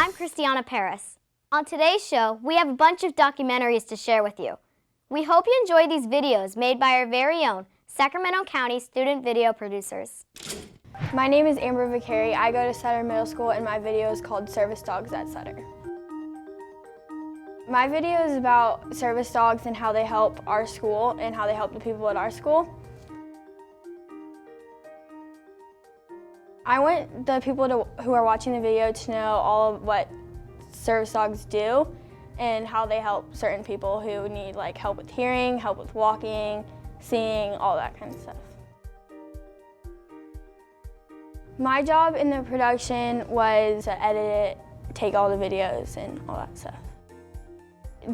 I'm Kristiana Perris. On today's show, we have a bunch of documentaries to share with you. We hope you enjoy these videos made by our very own Sacramento County student video producers. My name is Amber Vicari. I go to Sutter Middle School and my video is called Service Dogs at Sutter. My video is about service dogs and how they help our school and how they help the people at our school. I want the people who are watching the video to know all of what service dogs do and how they help certain people who need help with hearing, help with walking, seeing, all that kind of stuff. My job in the production was to edit it, take all the videos and all that stuff.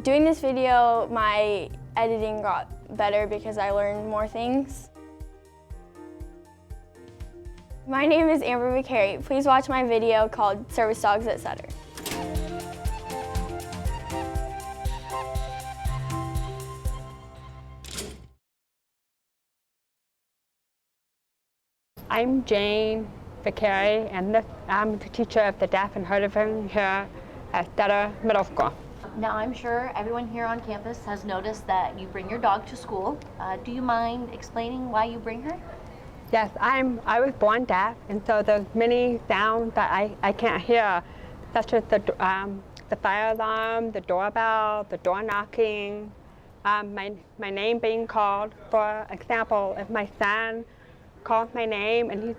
Doing this video, my editing got better because I learned more things. My name is Amber Vicari. Please watch my video called Service Dogs at Sutter. I'm Jane Vicari, and I'm the teacher of the deaf and hard of hearing here at Sutter Middle School. Now, I'm sure everyone here on campus has noticed that you bring your dog to school. Do you mind explaining why you bring her? Yes, I was born deaf, and so there's many sounds that I can't hear, such as the fire alarm, the doorbell, the door knocking, my name being called. For example, if my son calls my name and he's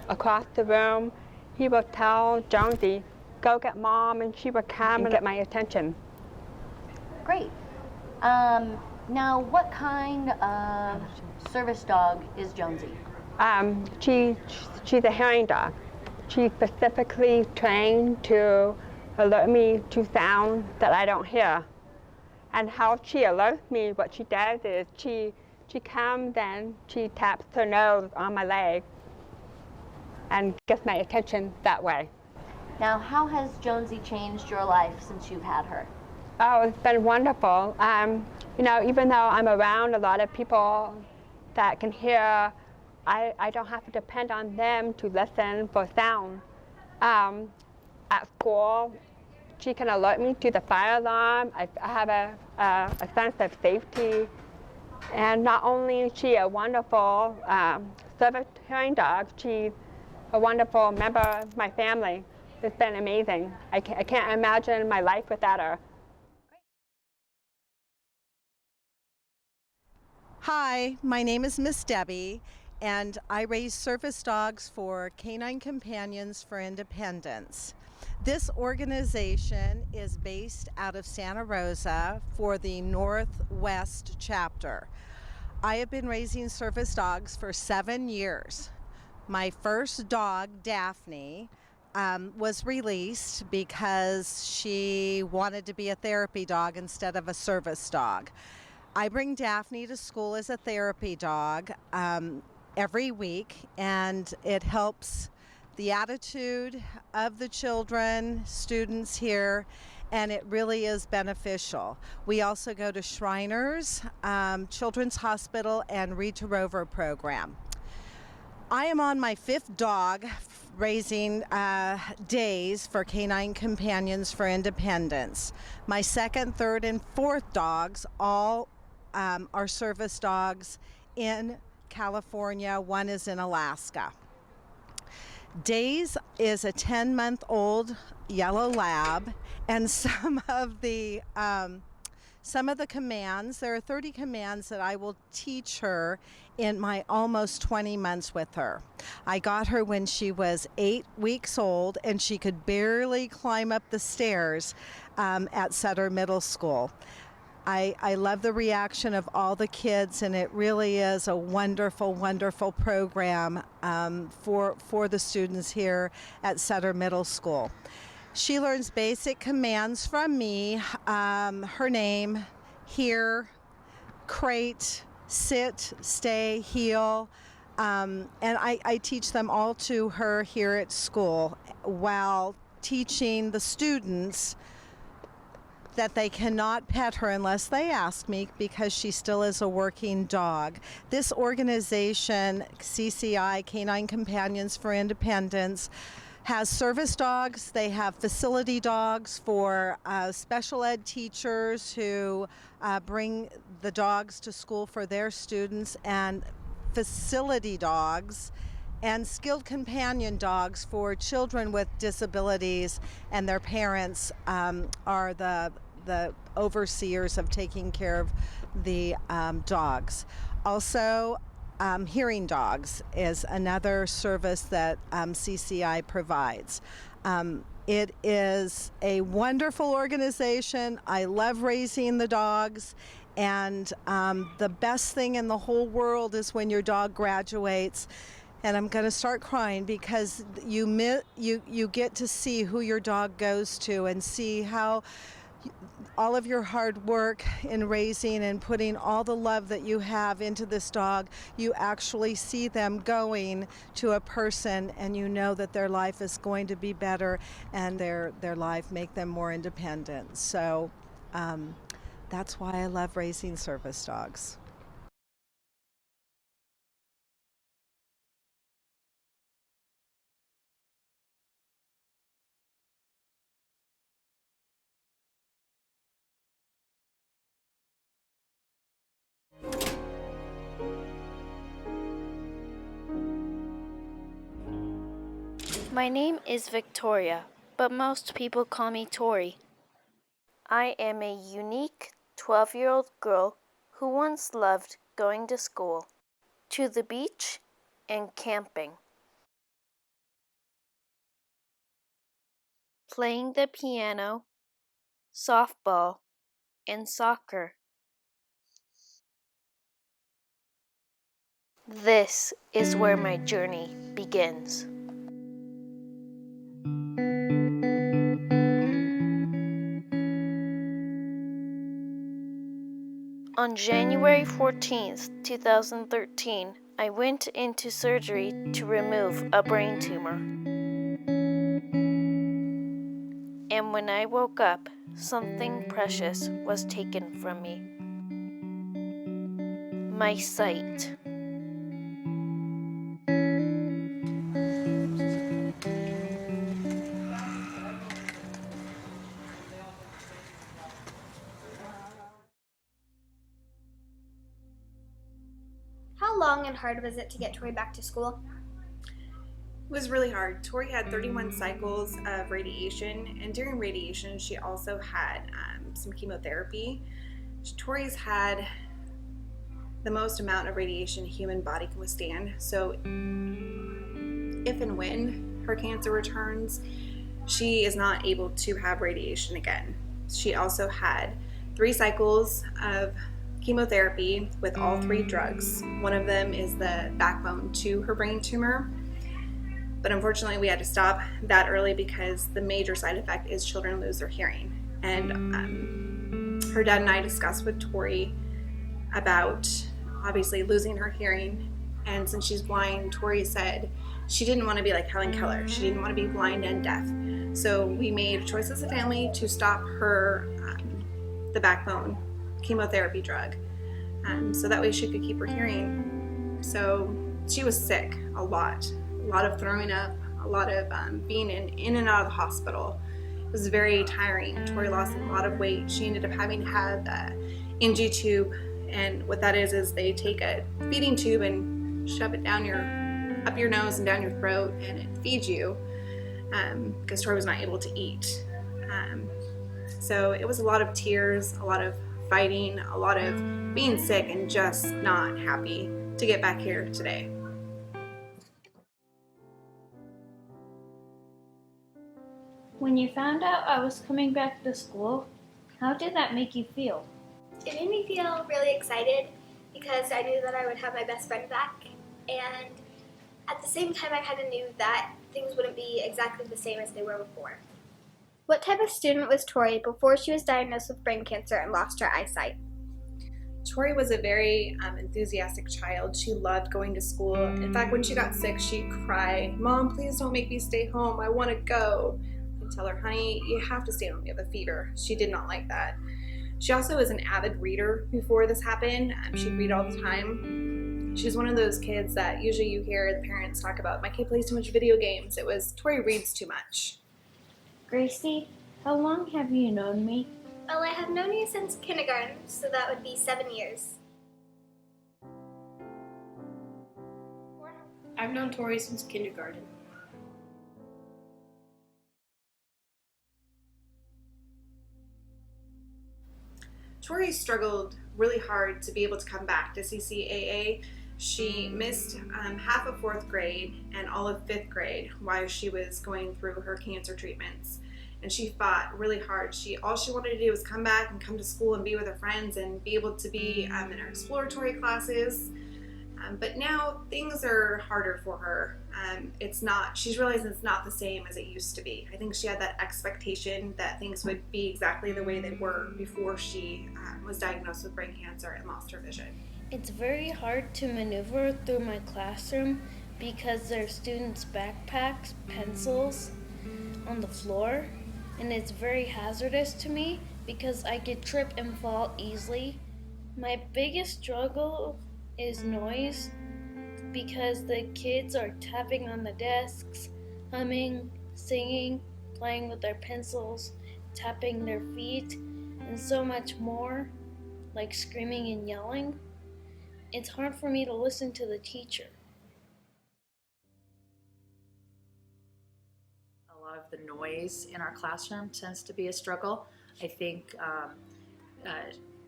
across the room, he will tell Jonesy, "Go get Mom," and she will come and get my attention. Great. Now, what kind of service dog is Jonesy? She's a hearing dog. She's specifically trained to alert me to sounds that I don't hear. And how she alerts me, what she does is she comes and she taps her nose on my leg and gets my attention that way. Now, how has Jonesy changed your life since you've had her? Oh, it's been wonderful. Even though I'm around a lot of people that can hear, I don't have to depend on them to listen for sound. At school, she can alert me to the fire alarm. I have a sense of safety. And not only is she a wonderful service hearing dog, she's a wonderful member of my family. It's been amazing. I can't imagine my life without her. Hi, my name is Miss Debbie, and I raise service dogs for Canine Companions for Independence. This organization is based out of Santa Rosa for the Northwest chapter. I have been raising service dogs for 7 years. My first dog, Daphne, was released because she wanted to be a therapy dog instead of a service dog. I bring Daphne to school as a therapy dog every week, and it helps the attitude of the children, students here, and it really is beneficial. We also go to Shriners, Children's Hospital, and Read to Rover program. I am on my 5th dog raising days for Canine Companions for Independence. My 2nd, 3rd, and 4th dogs all are service dogs in California. One is in Alaska. Days is a 10-month-old yellow lab, and some of the commands, there are 30 commands that I will teach her in my almost 20 months with her. I got her when she was 8 weeks old, and she could barely climb up the stairs at Sutter Middle School. I love the reaction of all the kids, and it really is a wonderful, wonderful program for the students here at Sutter Middle School. She learns basic commands from me, her name, here, crate, sit, stay, heel, and I teach them all to her here at school while teaching the students that they cannot pet her unless they ask me, because she still is a working dog. This organization, CCI, Canine Companions for Independence, has service dogs. They have facility dogs for special ed teachers who bring the dogs to school for their students, and facility dogs and skilled companion dogs for children with disabilities, and their parents are the overseers of taking care of the dogs. Also, hearing dogs is another service that CCI provides. It is a wonderful organization. I love raising the dogs, and the best thing in the whole world is when your dog graduates. And I'm going to start crying because you get to see who your dog goes to and see how all of your hard work in raising and putting all the love that you have into this dog, you actually see them going to a person, and you know that their life is going to be better and their life make them more independent. So that's why I love raising service dogs. My name is Victoria, but most people call me Tori. I am a unique 12-year-old girl who once loved going to school, to the beach, and camping. Playing the piano, softball, and soccer. This is where my journey begins. On January 14th, 2013, I went into surgery to remove a brain tumor. And when I woke up, something precious was taken from me. My sight. How long and hard was it to get Tori back to school? It was really hard. Tori had 31 cycles of radiation, and during radiation she also had some chemotherapy. Tori's had the most amount of radiation a human body can withstand, so if and when her cancer returns, she is not able to have radiation again. She also had 3 cycles of chemotherapy with all 3 drugs. One of them is the backbone to her brain tumor, but unfortunately we had to stop that early because the major side effect is children lose their hearing. And her dad and I discussed with Tori about obviously losing her hearing, and since she's blind, Tori said she didn't want to be like Helen Keller. She didn't want to be blind and deaf. So we made a choice as a family to stop her the backbone chemotherapy drug, so that way she could keep her hearing. So she was sick a lot of throwing up, a lot of being in and out of the hospital. It was very tiring. Tori lost a lot of weight. She ended up having to have the NG tube, and what that is they take a feeding tube and shove it down up your nose and down your throat, and it feeds you, because Tori was not able to eat. So it was a lot of tears, a lot of fighting, a lot of being sick and just not happy to get back here today. When you found out I was coming back to school, how did that make you feel? It made me feel really excited because I knew that I would have my best friend back, and at the same time I kind of knew that things wouldn't be exactly the same as they were before. What type of student was Tori before she was diagnosed with brain cancer and lost her eyesight? Tori was a very enthusiastic child. She loved going to school. In fact, when she got sick, she'd cry, "Mom, please don't make me stay home. I want to go." I'd tell her, "Honey, you have to stay home. You have a fever." She did not like that. She also was an avid reader before this happened. She'd read all the time. She's one of those kids that usually you hear the parents talk about, my kid plays too much video games. It was, Tori reads too much. Gracie, how long have you known me? Well, I have known you since kindergarten, so that would be 7 years. I've known Tori since kindergarten. Tori struggled really hard to be able to come back to CCAA. She missed half of 4th grade and all of 5th grade while she was going through her cancer treatments. And she fought really hard. All she wanted to do was come back and come to school and be with her friends and be able to be in her exploratory classes. But now things are harder for her. She's realizing it's not the same as it used to be. I think she had that expectation that things would be exactly the way they were before she was diagnosed with brain cancer and lost her vision. It's very hard to maneuver through my classroom because there are students' backpacks, pencils on the floor, and it's very hazardous to me because I could trip and fall easily. My biggest struggle is noise because the kids are tapping on the desks, humming, singing, playing with their pencils, tapping their feet, and so much more, like screaming and yelling. It's hard for me to listen to the teacher. A lot of the noise in our classroom tends to be a struggle. I think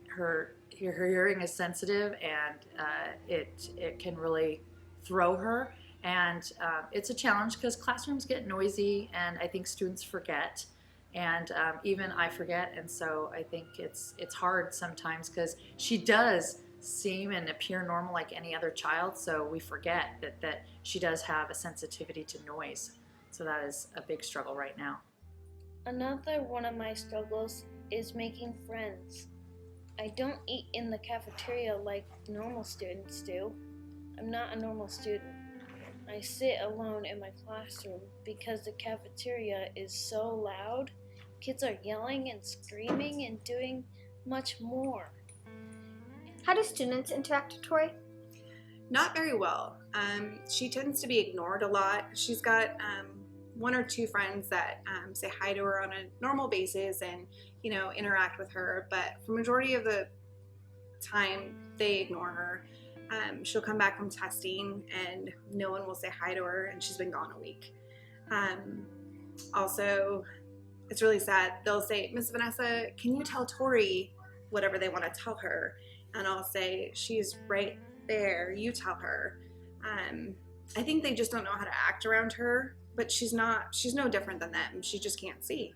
her hearing is sensitive, and it can really throw her, and it's a challenge because classrooms get noisy, and I think students forget, and even I forget, and so I think it's hard sometimes because she does seem and appear normal like any other child, so we forget that she does have a sensitivity to noise, so that is a big struggle right now. Another one of my struggles is making friends. I don't eat in the cafeteria like normal students do. I'm not a normal student. I sit alone in my classroom because the cafeteria is so loud. Kids are yelling and screaming and doing much more. How do students interact with Tori? Not very well. She tends to be ignored a lot. She's got 1 or 2 friends that say hi to her on a normal basis and interact with her, but for majority of the time they ignore her. She'll come back from testing and no one will say hi to her, and she's been gone a week. Also, it's really sad. They'll say, Miss Vanessa, can you tell Tori whatever they want to tell her? And I'll say, she's right there, you tell her. I think they just don't know how to act around her, but she's no different than them. She just can't see.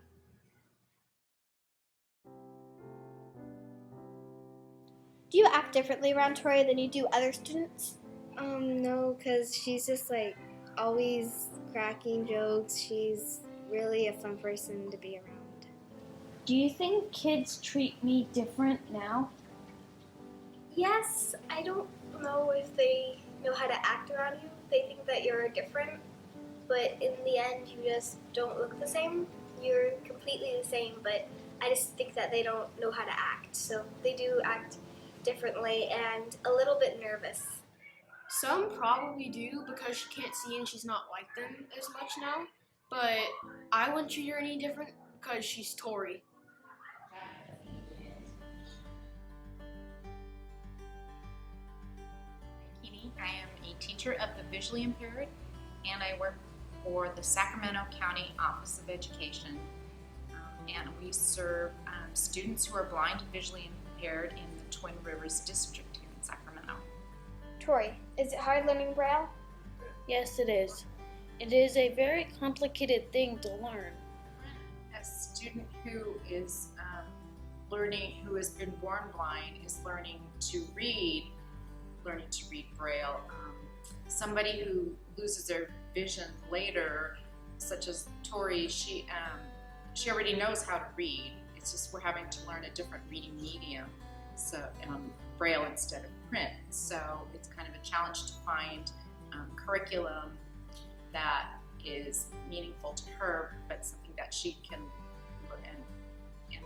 Do you act differently around Tori than you do other students? No, because she's just like always cracking jokes. She's really a fun person to be around. Do you think kids treat me different now? Yes, I don't know if they know how to act around you. They think that you're different, but in the end you just don't look the same. You're completely the same, but I just think that they don't know how to act. So they do act differently and a little bit nervous. Some probably do because she can't see and she's not like them as much now, but I wouldn't treat her any different because she's Tori. I am a teacher of the visually impaired, and I work for the Sacramento County Office of Education. And we serve students who are blind and visually impaired in the Twin Rivers District here in Sacramento. Tori, is it hard learning Braille? Yes, it is. It is a very complicated thing to learn. A student who is who has been born blind, is learning to read Braille. Somebody who loses their vision later, such as Tori, she already knows how to read. It's just we're having to learn a different reading medium, so Braille instead of print. So it's kind of a challenge to find curriculum that is meaningful to her, but something that she can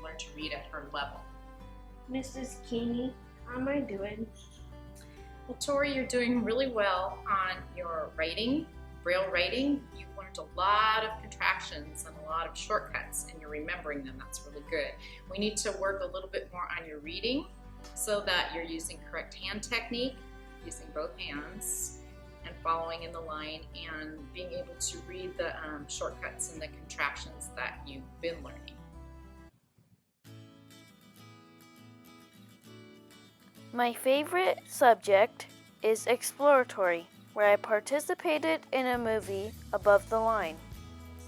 learn to read at her level. Mrs. Keeney, how am I doing? Well, Tori, you're doing really well on your writing, Braille writing. You've learned a lot of contractions and a lot of shortcuts, and you're remembering them. That's really good. We need to work a little bit more on your reading so that you're using correct hand technique, using both hands, and following in the line, and being able to read the shortcuts and the contractions that you've been learning. My favorite subject is exploratory, where I participated in a movie Above the Line.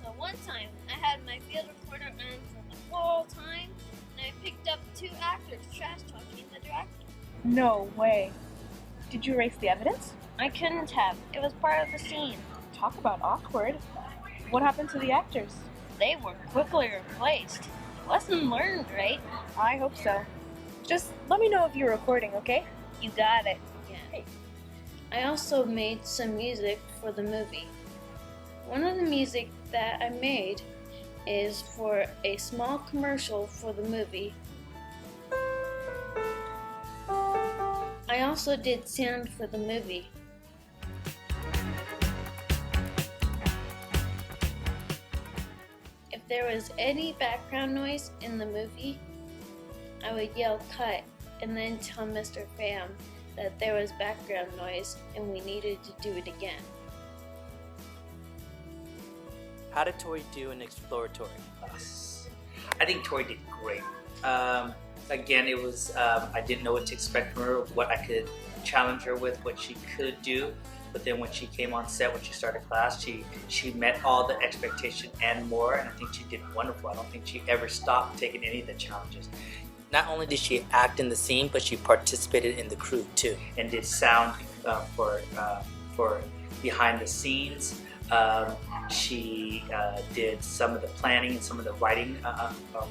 So one time, I had my field recorder on for the whole time, and I picked up 2 actors trash-talking the director. No way. Did you erase the evidence? I couldn't have. It was part of the scene. Talk about awkward. What happened to the actors? They were quickly replaced. Lesson learned, right? I hope so. Just let me know if you're recording, okay? You got it. Yeah. Hey. I also made some music for the movie. One of the music that I made is for a small commercial for the movie. I also did sound for the movie. If there was any background noise in the movie, I would yell cut and then tell Mr. Pham that there was background noise and we needed to do it again. How did Tori do in exploratory class? I think Tori did great. Again, it was, I didn't know what to expect from her, what I could challenge her with, what she could do. But then when she came on set, when she started class, she met all the expectation and more, and I think she did wonderful. I don't think she ever stopped taking any of the challenges. Not only did she act in the scene, but she participated in the crew too, and did sound for behind the scenes. She did some of the planning and some of the writing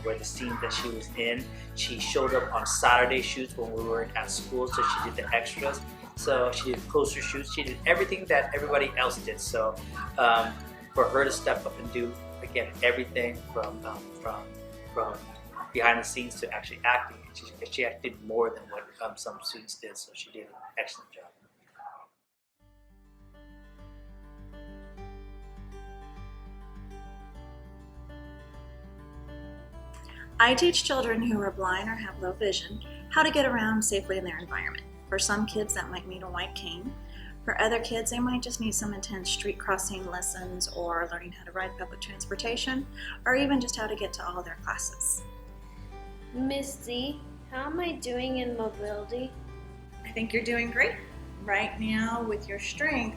where the scene that she was in. She showed up on Saturday shoots when we weren't at school, so she did the extras. So she did poster shoots. She did everything that everybody else did. So for her to step up and do again everything from behind the scenes to actually acting, she actually did more than what some students did. So she did an excellent job. I teach children who are blind or have low vision how to get around safely in their environment. For some kids, that might mean a white cane. For other kids, they might just need some intense street crossing lessons or learning how to ride public transportation, or even just how to get to all their classes. Miss Z, how am I doing in mobility? I think you're doing great. Right now, with your strength,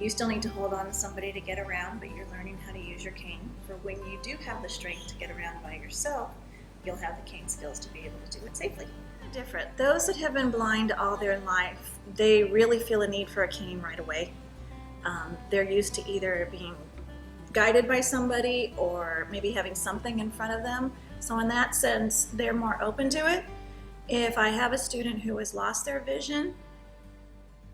you still need to hold on to somebody to get around, but you're learning how to use your cane. For when you do have the strength to get around by yourself, you'll have the cane skills to be able to do it safely. Different. Those that have been blind all their life, they really feel a need for a cane right away. They're used to either being guided by somebody or maybe having something in front of them. So in that sense, they're more open to it. If I have a student who has lost their vision,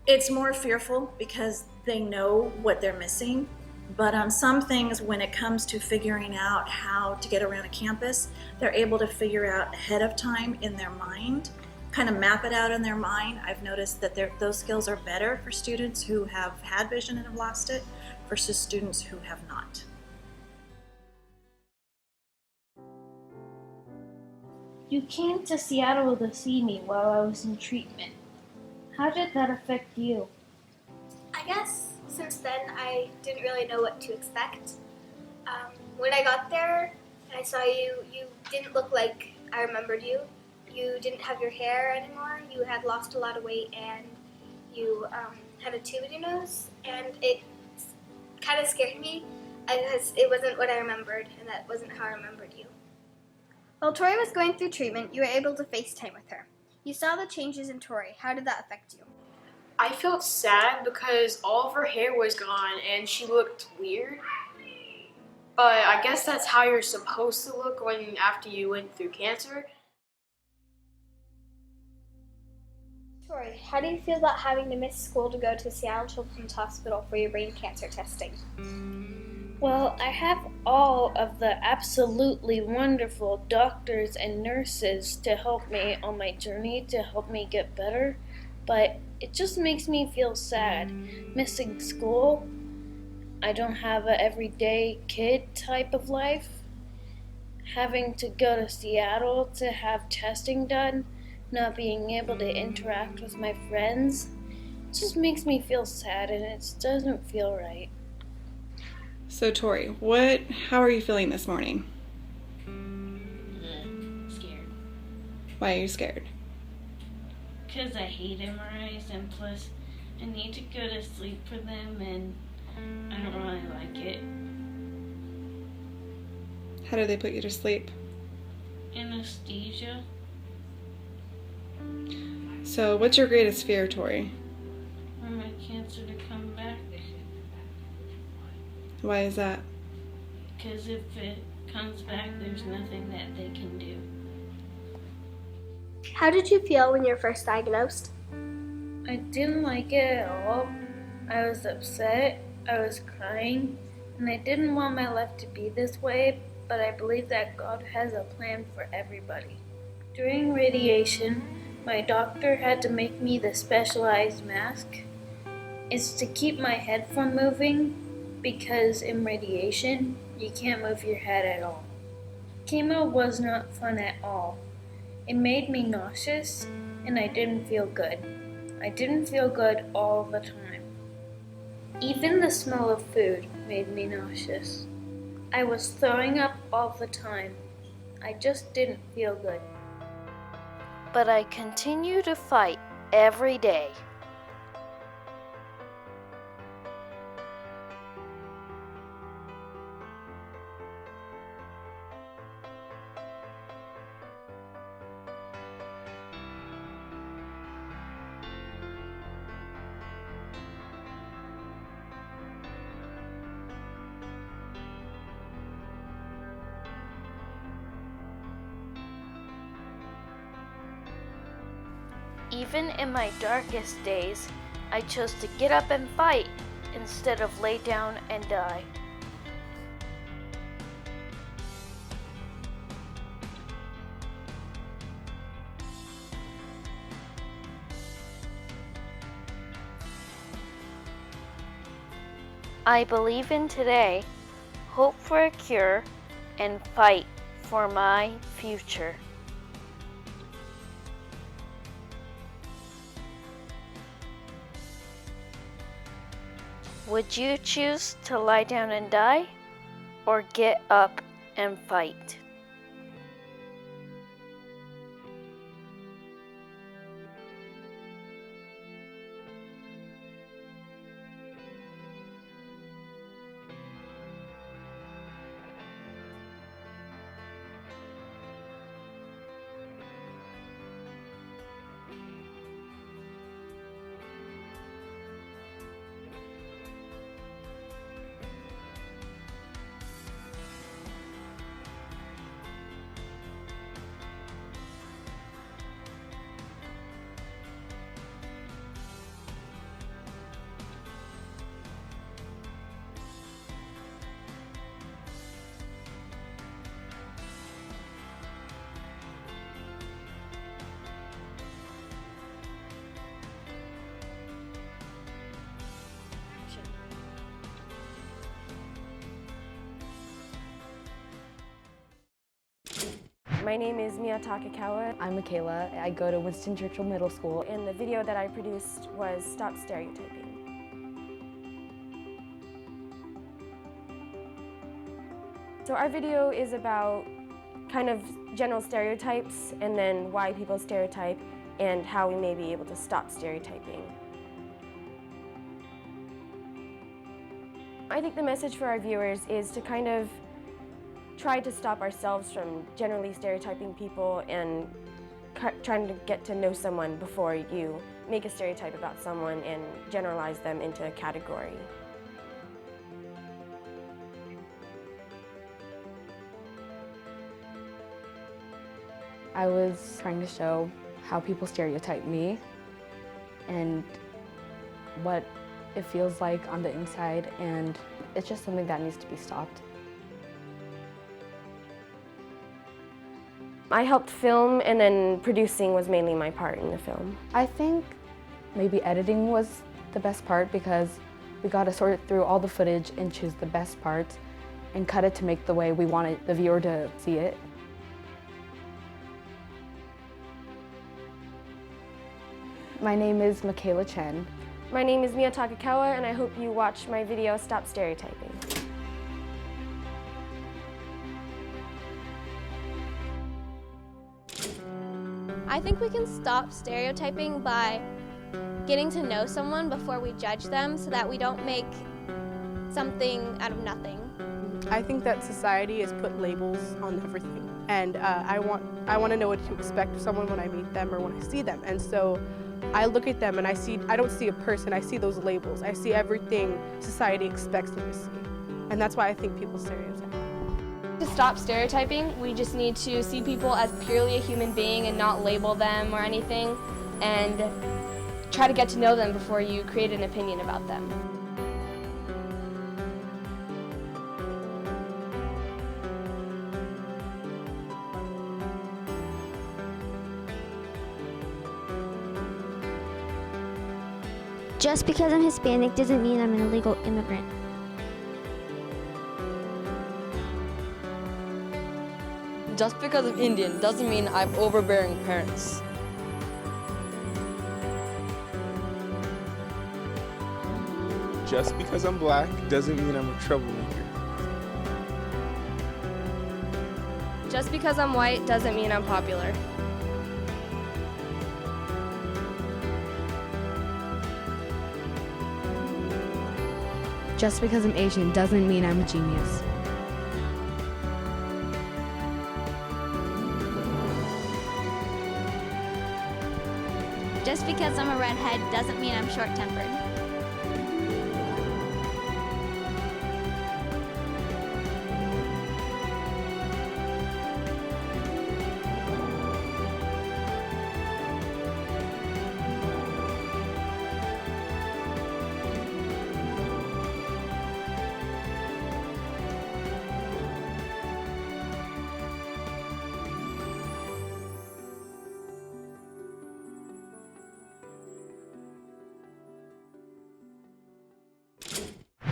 it's more fearful because they know what they're missing. But on some things, when it comes to figuring out how to get around a campus, they're able to figure out ahead of time in their mind, kind of map it out in their mind. I've noticed that those skills are better for students who have had vision and have lost it versus students who have not. You came to Seattle to see me while I was in treatment. How did that affect you? I guess since then I didn't really know what to expect. When I got there and I saw you, you didn't look like I remembered you. You didn't have your hair anymore. You had lost a lot of weight and you had a tube in your nose, and it kind of scared me because it wasn't what I remembered, and that wasn't how I remembered you. While Tori was going through treatment, you were able to FaceTime with her. You saw the changes in Tori. How did that affect you? I felt sad because all of her hair was gone and she looked weird. But I guess that's how you're supposed to look after you went through cancer. Tori, how do you feel about having to miss school to go to Seattle Children's Hospital for your brain cancer testing? Well, I have all of the absolutely wonderful doctors and nurses to help me on my journey to help me get better. but it just makes me feel sad. Missing school, I don't have a everyday kid type of life. Having to go to Seattle to have testing done, not being able to interact with my friends, it just makes me feel sad and it doesn't feel right. So Tori, how are you feeling this morning? Scared. Why are you scared? Because I hate MRIs and plus I need to go to sleep for them and I don't really like it. How do they put you to sleep? Anesthesia. So what's your greatest fear, Tori? For my cancer to come back. Why is that? Because if it comes back, there's nothing that they can do. How did you feel when you were first diagnosed? I didn't like it at all. I was upset, I was crying, and I didn't want my life to be this way, but I believe that God has a plan for everybody. During radiation, my doctor had to make me the specialized mask. It's to keep my head from moving, because in radiation, you can't move your head at all. Chemo was not fun at all. It made me nauseous, and I didn't feel good. I didn't feel good all the time. Even the smell of food made me nauseous. I was throwing up all the time. I just didn't feel good. But I continue to fight every day. Even in my darkest days, I chose to get up and fight instead of lay down and die. I believe in today, hope for a cure, and fight for my future. Would you choose to lie down and die, or get up and fight? My name is Takekawa. I'm Michaela. I go to Winston Churchill Middle School, and the video that I produced was Stop Stereotyping. So our video is about kind of general stereotypes and then why people stereotype and how we may be able to stop stereotyping. I think the message for our viewers is to kind of try to stop ourselves from generally stereotyping people and trying to get to know someone before you make a stereotype about someone and generalize them into a category. I was trying to show how people stereotype me and what it feels like on the inside, and it's just something that needs to be stopped. I helped film, and then producing was mainly my part in the film. I think maybe editing was the best part because we got to sort through all the footage and choose the best parts and cut it to make the way we wanted the viewer to see it. My name is Michaela Chen. My name is Takekawa, and I hope you watch my video, Stop Stereotyping. I think we can stop stereotyping by getting to know someone before we judge them so that we don't make something out of nothing. I think that society has put labels on everything, and I want to know what to expect of someone when I meet them or when I see them. And so I look at them and I don't see a person, I see those labels. I see everything society expects me to see. And that's why I think people stereotype. To stop stereotyping, we just need to see people as purely a human being and not label them or anything, and try to get to know them before you create an opinion about them. Just because I'm Hispanic doesn't mean I'm an illegal immigrant. Just because I'm Indian doesn't mean I have overbearing parents. Just because I'm black doesn't mean I'm a troublemaker. Just because I'm white doesn't mean I'm popular. Just because I'm Asian doesn't mean I'm a genius. Just because I'm a redhead doesn't mean I'm short-tempered.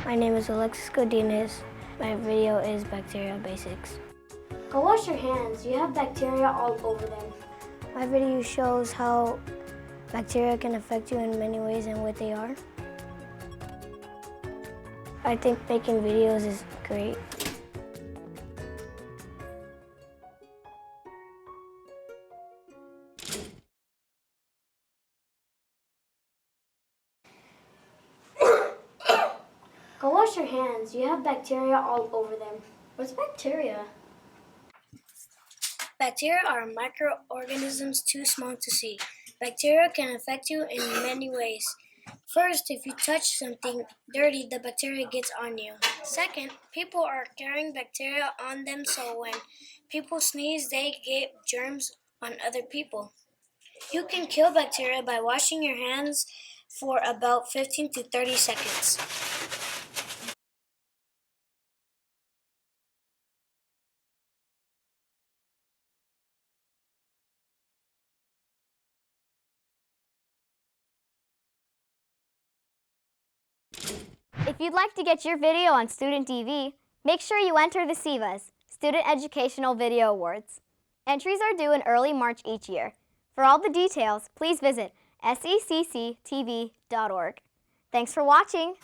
My name is Alexis Godinez. My video is Bacteria Basics. Go wash your hands. You have bacteria all over them. My video shows how bacteria can affect you in many ways and what they are. I think making videos is great. Go wash your hands. You have bacteria all over them. What's bacteria? Bacteria are microorganisms too small to see. Bacteria can affect you in many ways. First, if you touch something dirty, the bacteria gets on you. Second, people are carrying bacteria on them, so when people sneeze, they get germs on other people. You can kill bacteria by washing your hands for about 15 to 30 seconds. If you'd like to get your video on Student TV, make sure you enter the SEVAs, Student Educational Video Awards. Entries are due in early March each year. For all the details, please visit secctv.org. Thanks for watching.